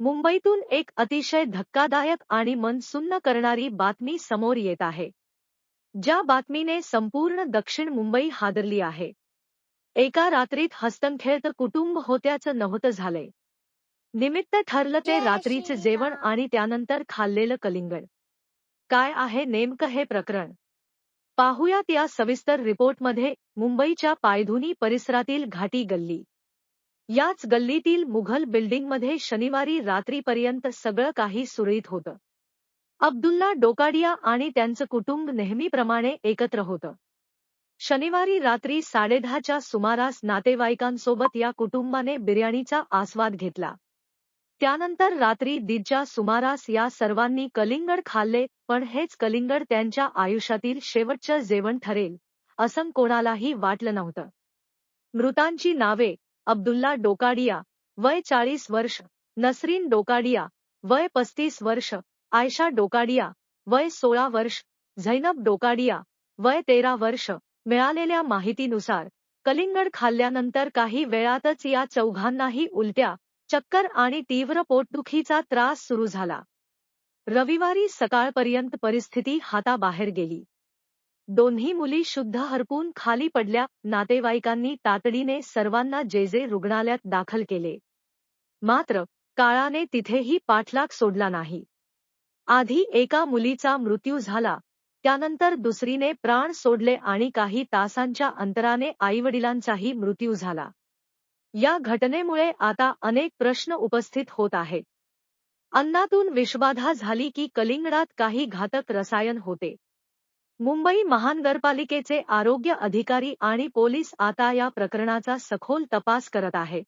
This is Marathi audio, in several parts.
मुंबईतून एक अतिशय धक्कादायक आणि मन सुन्न करणारी बातमी समोर येत आहे. ज्या बातमीने संपूर्ण दक्षिण मुंबई हादरली आहे. एका रात्रीत हसतंखेळत कुटुंब होत्याचं नव्हतं झालंय. निमित्त ठरलं ते रात्रीचे जेवण आणि त्यानंतर खाल्लेलं कलिंगड. काय आहे नेमकं हे प्रकरण? पाहुयात या सविस्तर रिपोर्टमध्ये. मुंबईच्या पायधुनी परिसरातील घाटी गल्ली. याच गल्लीतील मुघल बिल्डिंगमध्ये शनिवारी रात्रीपर्यंत सगळं काही सुरळीत होतं. अब्दुल्ला डोकाडिया आणि त्यांचं कुटुंब नेहमीप्रमाणे एकत्र होतं. शनिवारी रात्री 10:30च्या सुमारास नातेवाईकांसोबत या कुटुंबाने बिर्याणीचा आस्वाद घेतला. त्यानंतर रात्री 1:30च्या सुमारास या सर्वांनी कलिंगड खाल्ले, पण हेच कलिंगड त्यांच्या आयुष्यातील शेवटचं जेवण ठरेल, असं कोणालाही वाटलं नव्हतं. मृतांची नावे: अब्दुल्ला डोकाडिया, वय 40 वर्ष, नसरीन डोकाडिया, वय 35 वर्ष, आयशा डोकाडिया, वय 16 वर्ष, झैनब डोकाडिया, वय 13 वर्ष. मिळालेल्या माहितीनुसार कलिंगड खाल्ल्यानंतर काही वेळातच या चौघांनाही उलट्या, चक्कर आणि तीव्र पोटदुखीचा त्रास सुरू झाला. रविवारी सकाळपर्यंत परिस्थिती हाताबाहेर गेली. दोन्ही मुली शुद्ध हरपून खाली पडल्या. नातेवाईकांनी तातडीने सर्वांना जे रुग्णालयात दाखल केले. मात्र काळाने तिथेही पाठलाग सोडला नाही. आधी एका मुलीचा मृत्यू झाला, त्यानंतर दुसरीने प्राण सोडले आणि काही तासांच्या अंतराने आईवडिलांचाही मृत्यू झाला. या घटनेमुळे आता अनेक प्रश्न उपस्थित होत आहेत. अन्नातून विषबाधा झाली की कलिंगडात काही घातक रसायन होते? मुंबई महानगरपालिकेचे आरोग्य अधिकारी आणि पोलीस आता या प्रकरणाचा सखोल तपास करत आहेत.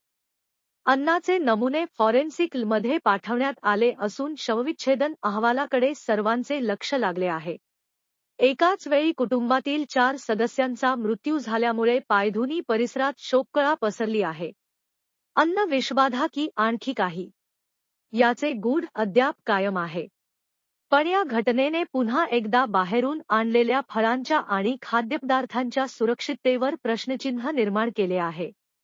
अन्नाचे नमुने फॉरेन्सिक मध्ये पाठवण्यात आले असून शवविच्छेदन अहवालाकडे सर्वांचे लक्ष लागले आहे. एकाच वेळी कुटुंबातील 4 सदस्यांचा मृत्यू झाल्यामुळे पायधुनी परिसरात शोककळा पसरली आहे. अन्न विषबाधा की आणखी काही? याचे गूढ अद्याप कायम आहे. पण या घटनेने पुन्हा एकदा बाहेरून आणलेल्या फळांच्या आणि खाद्यपदार्थांच्या सुरक्षिततेवर प्रश्नचिन्ह निर्माण केले आहे.